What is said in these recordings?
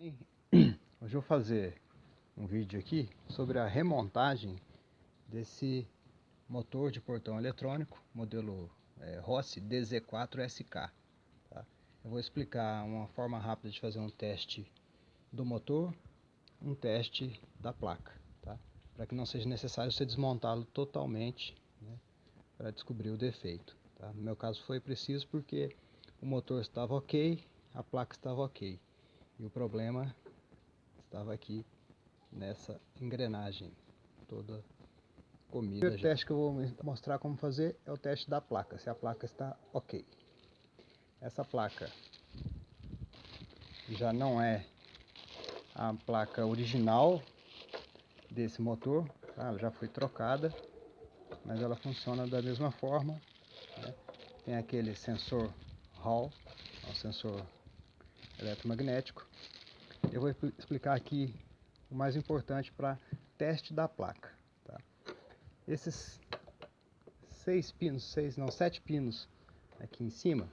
Hoje eu vou fazer um vídeo aqui sobre a remontagem desse motor de portão eletrônico, modelo Rossi DZ4SK. Tá? Eu vou explicar uma forma rápida de fazer um teste do motor, um teste da placa, tá? Para que não seja necessário você desmontá-lo totalmente, né, para descobrir o defeito. Tá? No meu caso foi preciso porque o motor estava ok, a placa estava ok, e o problema estava aqui nessa engrenagem toda comida. O primeiro teste que eu vou mostrar como fazer é o teste da placa, se a placa está ok. Essa placa já não é a placa original desse motor, tá? Ela já foi trocada, mas ela funciona da mesma forma, né? Tem aquele sensor Hall, é um sensor eletromagnético. Eu vou explicar aqui o mais importante para teste da placa, tá? Esses 7 pinos aqui em cima,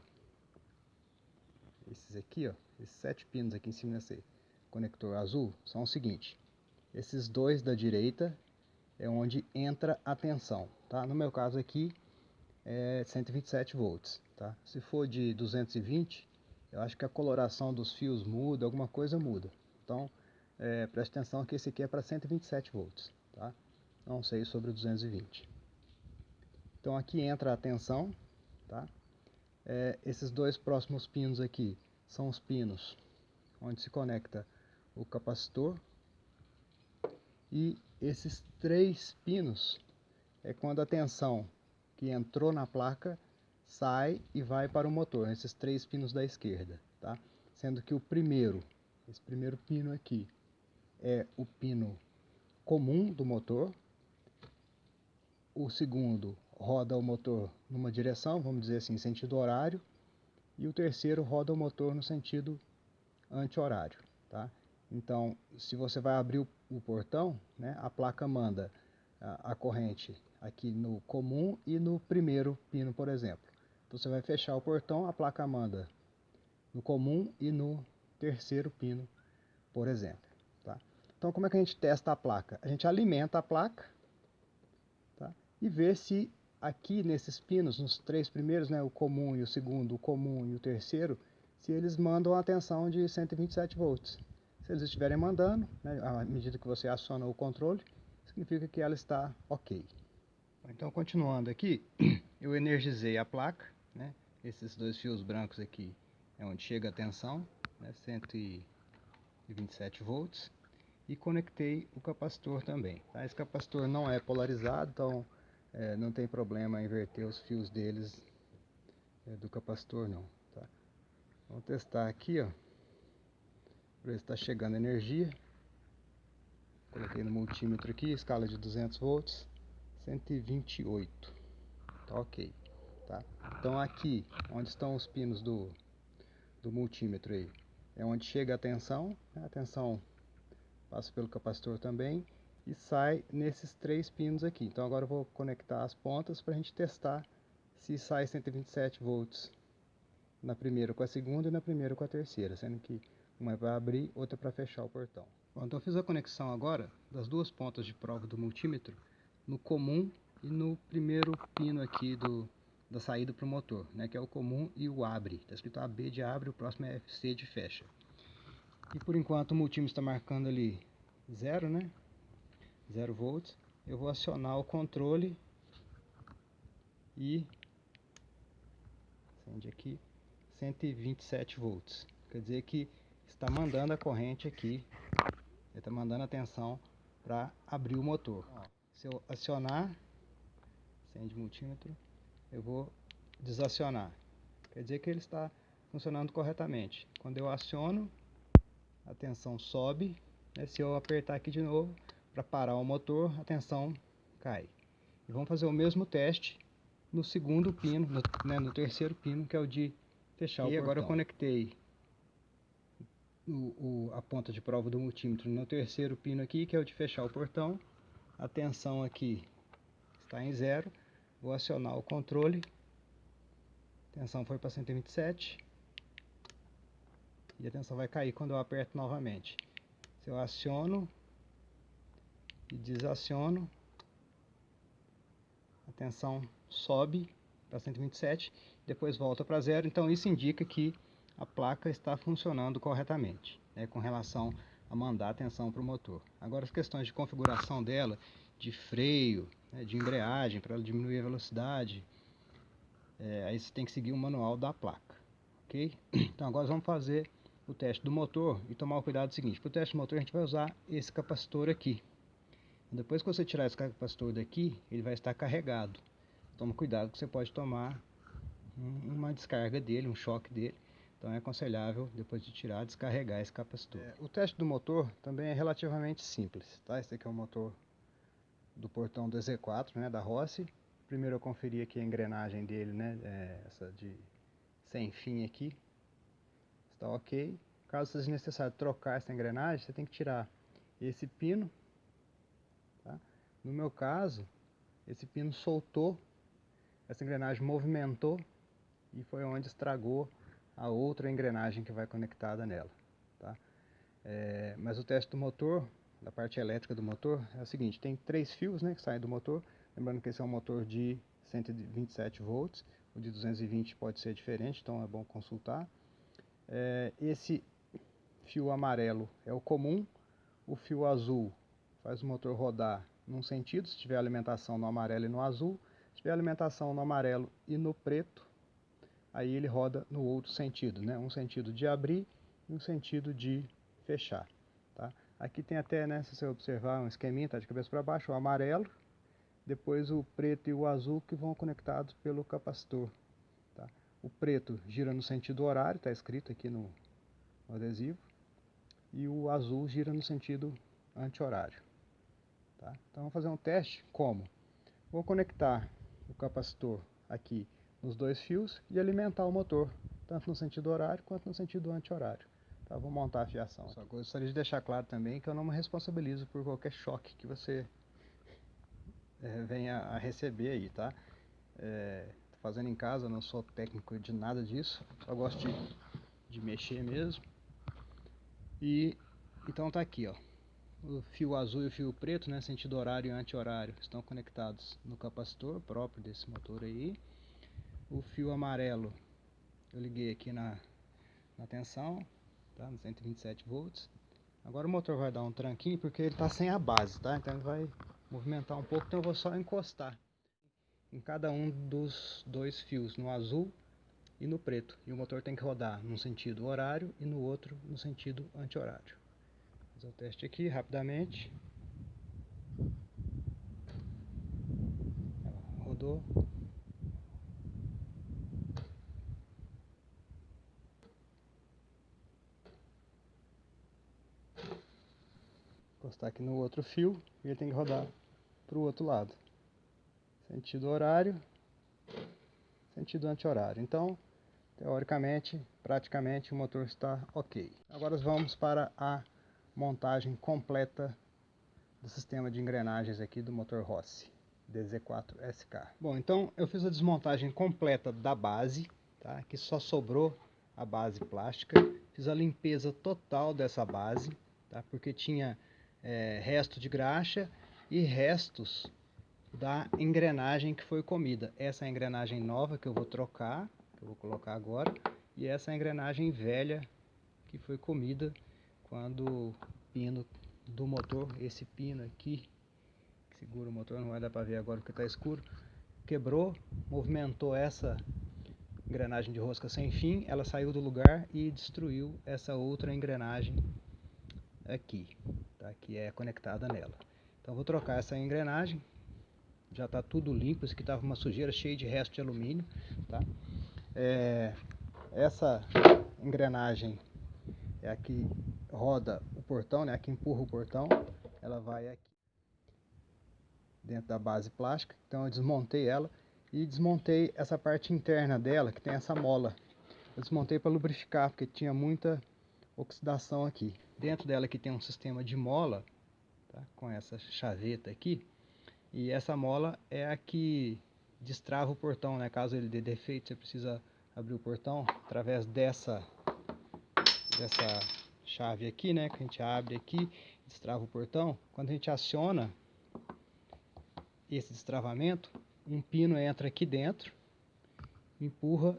esses aqui, ó, esses 7 pinos aqui em cima desse conector azul, são o seguinte: esses dois da direita é onde entra a tensão, tá? No meu caso aqui é 127 volts, tá? Se for de 220, eu acho que a coloração dos fios muda, alguma coisa muda. Então, preste atenção que esse aqui é para 127 volts, tá? Não sei sobre o 220. Então aqui entra a tensão, tá? Esses dois próximos pinos aqui são os pinos onde se conecta o capacitor, e esses 3 pinos é quando a tensão que entrou na placa sai e vai para o motor, esses 3 pinos da esquerda, tá? Sendo que esse primeiro pino aqui é o pino comum do motor, o segundo roda o motor numa direção, vamos dizer assim, sentido horário, e o terceiro roda o motor no sentido anti-horário, tá? Então, se você vai abrir o portão, né, a placa manda a corrente aqui no comum e no primeiro pino, por exemplo. Então, você vai fechar o portão, a placa manda no comum e no terceiro pino, por exemplo, tá? Então, como é que a gente testa a placa? A gente alimenta a placa, tá? E vê se aqui nesses pinos, nos 3 primeiros, né, o comum e o segundo, o comum e o terceiro, se eles mandam a tensão de 127 volts. Se eles estiverem mandando, né, à medida que você aciona o controle, significa que ela está ok. Então, continuando aqui, eu energizei a placa, né, esses 2 fios brancos aqui é onde chega a tensão, né, 127 volts, e conectei o capacitor também, tá? Esse capacitor não é polarizado, então não tem problema inverter os fios deles do capacitor não, tá? Vamos testar aqui, ó, ver se está chegando energia. Coloquei no multímetro aqui, escala de 200 volts, 128, tá ok, tá? Então aqui, onde estão os pinos do multímetro aí, é onde chega a tensão, né? A tensão passa pelo capacitor também e sai nesses 3 pinos aqui. Então agora eu vou conectar as pontas para a gente testar se sai 127 volts na primeira com a segunda e na primeira com a terceira, sendo que uma é para abrir, outra para fechar o portão. Bom, então eu fiz a conexão agora das 2 pontas de prova do multímetro no comum e no primeiro pino aqui da saída para o motor, né, que é o comum e o abre. Está escrito AB de abre, o próximo é FC de fecha. E por enquanto o multímetro está marcando ali 0, né? 0 volts. Eu vou acionar o controle e acende aqui 127 volts. Quer dizer que está mandando a corrente aqui, ele está mandando a tensão para abrir o motor. Se eu acionar, acende o multímetro, eu vou desacionar. Quer dizer que ele está funcionando corretamente. Quando eu aciono, a tensão sobe, né? Se eu apertar aqui de novo para parar o motor, a tensão cai. E vamos fazer o mesmo teste no segundo pino, no terceiro pino, que é o de fechar o portão. E agora eu conectei a ponta de prova do multímetro no terceiro pino aqui, que é o de fechar o portão. A tensão aqui está em 0. Vou acionar o controle. A tensão foi para 127. e a tensão vai cair quando eu aperto novamente. Se eu aciono e desaciono, a tensão sobe para 127, depois volta para zero. Então isso indica que a placa está funcionando corretamente, né, com relação a mandar a tensão para o motor. Agora as questões de configuração dela, de freio, né, de embreagem para ela diminuir a velocidade, aí você tem que seguir o manual da placa, ok? Então agora vamos fazer o teste do motor e tomar o cuidado do seguinte: para o teste do motor a gente vai usar esse capacitor aqui. Depois que você tirar esse capacitor daqui, ele vai estar carregado. Toma cuidado que você pode tomar uma descarga dele, um choque dele. Então é aconselhável, depois de tirar, descarregar esse capacitor. O teste do motor também é relativamente simples, tá? Esse aqui é o motor do portão do Z4, né, da Rossi. Primeiro eu conferi aqui a engrenagem dele, né, essa de sem fim aqui. Está ok. Caso seja necessário trocar essa engrenagem, você tem que tirar esse pino. Tá? No meu caso, esse pino soltou, essa engrenagem movimentou e foi onde estragou a outra engrenagem que vai conectada nela. Tá? Mas o teste do motor, da parte elétrica do motor, é o seguinte: tem 3 fios, né, que saem do motor. Lembrando que esse é um motor de 127 volts, o de 220 pode ser diferente, então é bom consultar. Esse fio amarelo é o comum, o fio azul faz o motor rodar num sentido, se tiver alimentação no amarelo e no azul. Se tiver alimentação no amarelo e no preto, aí ele roda no outro sentido, né? Um sentido de abrir e um sentido de fechar. Tá? Aqui tem até, né, se você observar, um esqueminha, tá de cabeça para baixo, o amarelo, depois o preto e o azul que vão conectados pelo capacitor. Tá? O preto gira no sentido horário, está escrito aqui no adesivo, e o azul gira no sentido anti-horário. Tá? Então vamos fazer um teste como? Vou conectar o capacitor aqui nos 2 fios e alimentar o motor, tanto no sentido horário quanto no sentido anti-horário. Tá? Vou montar a fiação. Só que eu gostaria de deixar claro também que eu não me responsabilizo por qualquer choque que você venha a receber aí, tá? Tô fazendo em casa, não sou técnico de nada disso, só gosto de mexer mesmo. E então tá aqui, ó. O fio azul e o fio preto, né, sentido horário e anti-horário, estão conectados no capacitor próprio desse motor aí. O fio amarelo eu liguei aqui na tensão, tá, no 127 volts. Agora o motor vai dar um tranquinho porque ele está sem a base, tá? Então ele vai movimentar um pouco, então eu vou só encostar em cada um dos 2 fios, no azul e no preto. E o motor tem que rodar num sentido horário e no outro no sentido anti-horário. Vou fazer o teste aqui rapidamente. Rodou. Encostar aqui no outro fio e ele tem que rodar para o outro lado. Sentido horário, sentido anti-horário. Então, teoricamente, praticamente o motor está ok. Agora vamos para a montagem completa do sistema de engrenagens aqui do motor Rossi DZ4SK. Bom, então eu fiz a desmontagem completa da base, tá? Aqui só sobrou a base plástica. Fiz a limpeza total dessa base, tá? Porque tinha resto de graxa e restos da engrenagem que foi comida. Essa é a engrenagem nova que eu vou trocar, que eu vou colocar agora, e essa é a engrenagem velha que foi comida quando o pino do motor, esse pino aqui, que segura o motor, não vai dar para ver agora porque está escuro, quebrou, movimentou essa engrenagem de rosca sem fim, ela saiu do lugar e destruiu essa outra engrenagem aqui, tá? Que é conectada nela. Então vou trocar essa engrenagem, já está tudo limpo, isso aqui estava uma sujeira cheia de resto de alumínio, tá? Essa engrenagem é a que roda o portão, né? A que empurra o portão, ela vai aqui dentro da base plástica. Então eu desmontei ela e desmontei essa parte interna dela, que tem essa mola. Eu desmontei para lubrificar, porque tinha muita oxidação aqui. Dentro dela aqui tem um sistema de mola, tá? Com essa chaveta aqui. E essa mola é a que destrava o portão, né? Caso ele dê defeito, você precisa abrir o portão através dessa dessa chave aqui, né, que a gente abre aqui, destrava o portão. Quando a gente aciona esse destravamento, um pino entra aqui dentro, empurra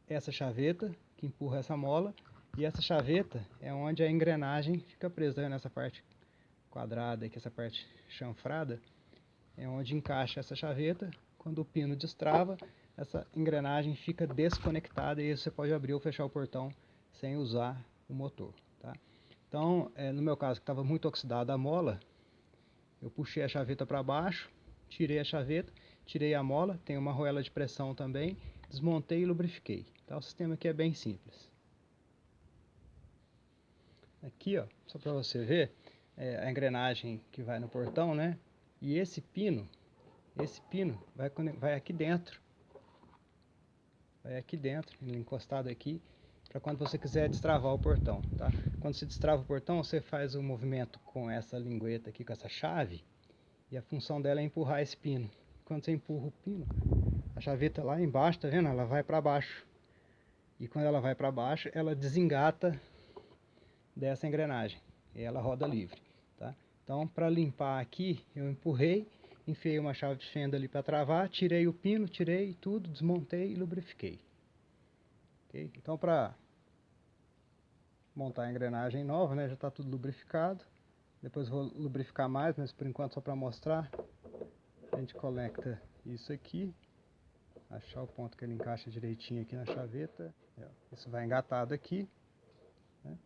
essa chaveta, que empurra essa mola, e essa chaveta é onde a engrenagem fica presa, nessa parte quadrada aqui, essa parte chanfrada, é onde encaixa essa chaveta. Quando o pino destrava, essa engrenagem fica desconectada e você pode abrir ou fechar o portão sem usar o motor, tá? Então, no meu caso, que estava muito oxidada a mola, eu puxei a chaveta para baixo, tirei a chaveta, tirei a mola, tem uma arruela de pressão também, desmontei e lubrifiquei. Tá? O sistema aqui é bem simples. Aqui, ó, só para você ver, a engrenagem que vai no portão, né? E esse pino vai aqui dentro. Vai aqui dentro, encostado aqui, para quando você quiser destravar o portão, tá? Quando você destrava o portão, você faz o movimento com essa lingueta aqui, com essa chave, e a função dela é empurrar esse pino. Quando você empurra o pino, a chaveta lá embaixo, tá vendo? Ela vai para baixo. E quando ela vai para baixo, ela desengata dessa engrenagem. E ela roda livre, tá? Então, para limpar aqui, eu empurrei, enfiei uma chave de fenda ali para travar, tirei o pino, tirei tudo, desmontei e lubrifiquei. Okay? Então, para montar a engrenagem nova, né, já está tudo lubrificado. Depois vou lubrificar mais, mas por enquanto só para mostrar. A gente conecta isso aqui, achar o ponto que ele encaixa direitinho aqui na chaveta. Isso vai engatado aqui, né?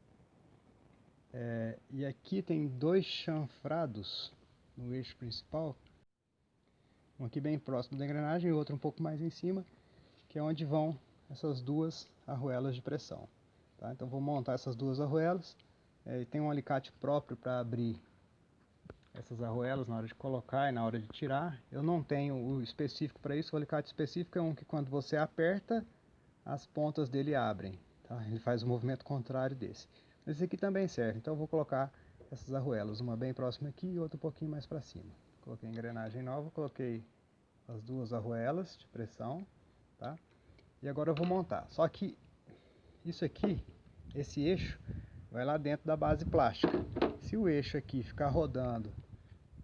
E aqui tem dois chanfrados no eixo principal, um aqui bem próximo da engrenagem e outro um pouco mais em cima, que é onde vão essas duas arruelas de pressão, tá? Então vou montar essas duas arruelas, e tem um alicate próprio para abrir essas arruelas na hora de colocar e na hora de tirar. Eu não tenho o específico para isso. O alicate específico é um que quando você aperta, as pontas dele abrem, tá? Ele faz o movimento contrário desse. Esse aqui também serve, então eu vou colocar essas arruelas, uma bem próxima aqui e outra um pouquinho mais para cima. Coloquei a engrenagem nova, coloquei as duas arruelas de pressão, tá? E agora eu vou montar. Só que isso aqui, esse eixo, vai lá dentro da base plástica. Se o eixo aqui ficar rodando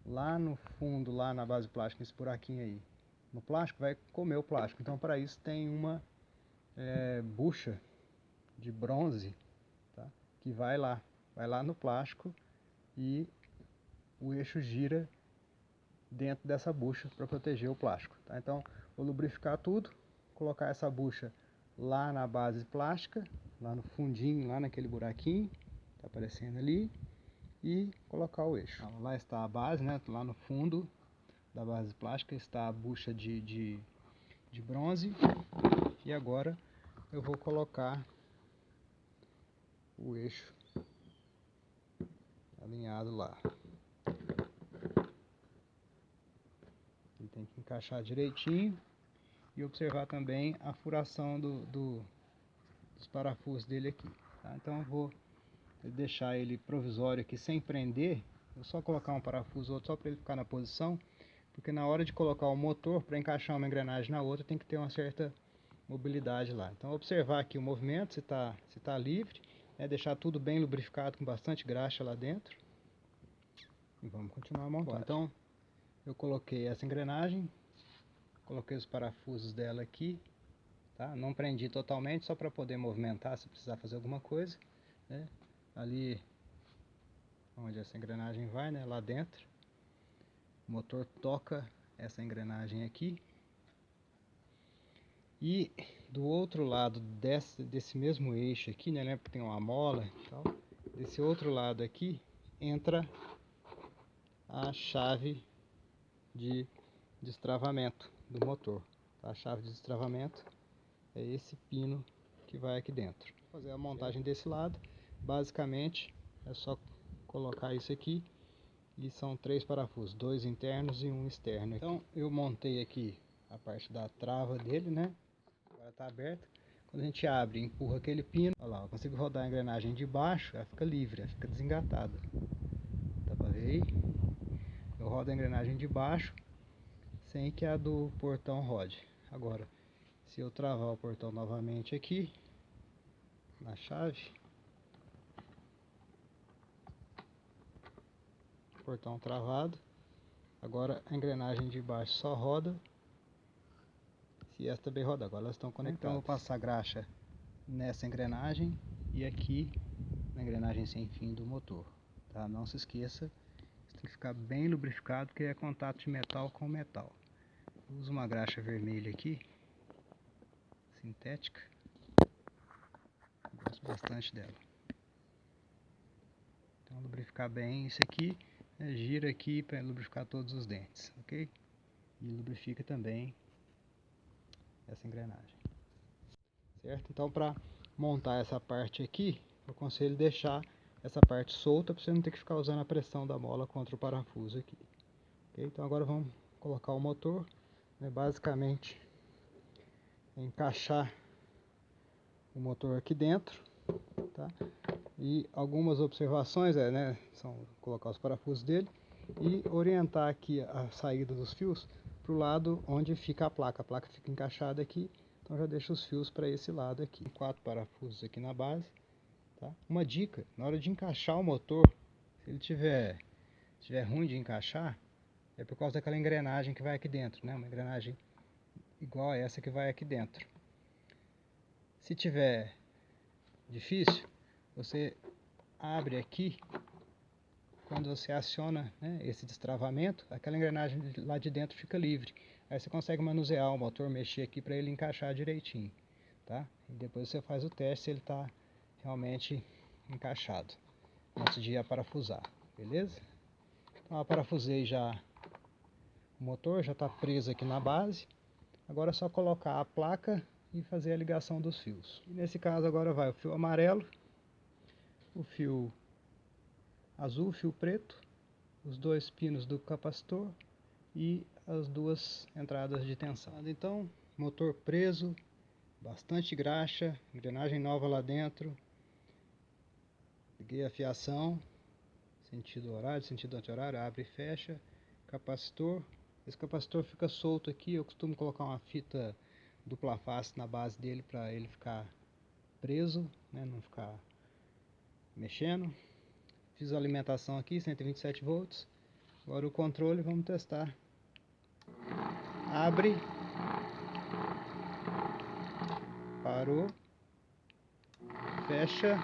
lá no fundo, lá na base plástica, nesse buraquinho aí, no plástico, vai comer o plástico. Então, para isso, tem uma bucha de bronze, tá? Que vai lá no plástico e o eixo gira dentro dessa bucha para proteger o plástico, tá? Então, vou lubrificar tudo, colocar essa bucha lá na base plástica, lá no fundinho, lá naquele buraquinho, tá aparecendo ali, e colocar o eixo. Então, lá está a base, né? Lá no fundo da base plástica está a bucha de bronze, e agora eu vou colocar o eixo alinhado lá. Ele tem que encaixar direitinho e observar também a furação dos parafusos dele aqui, tá? Então eu vou deixar ele provisório aqui sem prender. Vou só colocar um parafuso ou outro só para ele ficar na posição, porque na hora de colocar o motor, para encaixar uma engrenagem na outra, tem que ter uma certa mobilidade lá. Então observar aqui o movimento, se tá livre, né? Deixar tudo bem lubrificado com bastante graxa lá dentro. E vamos continuar montando. Então eu coloquei essa engrenagem, coloquei os parafusos dela aqui, tá? Não prendi totalmente, só para poder movimentar se precisar fazer alguma coisa, né? Ali onde essa engrenagem vai, né? Lá dentro, o motor toca essa engrenagem aqui. E do outro lado desse mesmo eixo aqui, né? Porque tem uma mola e tal. Desse outro lado aqui entra a chave de destravamento do motor, tá? A chave de destravamento é esse pino que vai aqui dentro. Vou fazer a montagem desse lado. Basicamente é só colocar isso aqui, e são 3 parafusos, 2 internos e um externo. Então eu montei aqui a parte da trava dele, né? Agora está aberta. Quando a gente abre e empurra aquele pino, olha lá, eu consigo rodar a engrenagem de baixo, ela fica livre, ela fica desengatada. Dá para ver aí? Eu rodo a engrenagem de baixo sem que a do portão rode. Agora, se eu travar o portão novamente aqui, na chave, portão travado. Agora a engrenagem de baixo só roda se esta também roda. Agora elas estão conectadas. Então eu vou passar graxa nessa engrenagem e aqui na engrenagem sem fim do motor, tá? Não se esqueça, tem que ficar bem lubrificado, porque é contato de metal com metal. Uso uma graxa vermelha aqui, sintética, gosto bastante dela. Então lubrificar bem isso aqui, gira aqui para lubrificar todos os dentes, ok? E lubrifica também essa engrenagem, certo? Então para montar essa parte aqui, eu aconselho deixar essa parte solta para você não ter que ficar usando a pressão da mola contra o parafuso aqui, ok? Então agora vamos colocar o motor, né? Basicamente encaixar o motor aqui dentro, tá? E algumas observações né, são colocar os parafusos dele e orientar aqui a saída dos fios para o lado onde fica a placa. A placa fica encaixada aqui, então já deixa os fios para esse lado aqui. 4 parafusos aqui na base, tá? Uma dica, na hora de encaixar o motor, se ele tiver ruim de encaixar, é por causa daquela engrenagem que vai aqui dentro, né? Uma engrenagem igual a essa que vai aqui dentro. Se tiver difícil, você abre aqui, quando você aciona, né, esse destravamento, aquela engrenagem lá de dentro fica livre. Aí você consegue manusear o motor, mexer aqui para ele encaixar direitinho, tá? E depois você faz o teste se ele está realmente encaixado, antes de aparafusar, beleza? Então aparafusei já o motor, já está preso aqui na base. Agora é só colocar a placa e fazer a ligação dos fios. E nesse caso agora vai o fio amarelo, o fio azul, fio preto, os dois pinos do capacitor e as duas entradas de tensão. Então, motor preso, bastante graxa, engrenagem nova lá dentro. Liguei a fiação, sentido horário, sentido anti-horário, abre e fecha. Capacitor, esse capacitor fica solto aqui, eu costumo colocar uma fita dupla face na base dele para ele ficar preso, né, não ficar mexendo. Fiz a alimentação aqui, 127 volts. Agora o controle, vamos testar. Abre. Parou. Fecha.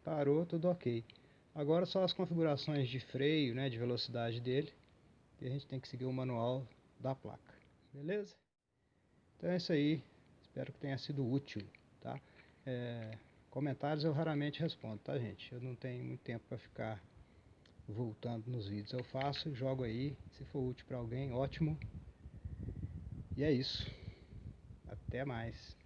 Parou, tudo ok. Agora só as configurações de freio, né, de velocidade dele. E a gente tem que seguir o manual da placa. Beleza? Então é isso aí. Espero que tenha sido útil, tá? Comentários eu raramente respondo, tá, gente? Eu não tenho muito tempo para ficar voltando nos vídeos. Eu faço, jogo aí. Se for útil para alguém, ótimo. E é isso. Até mais.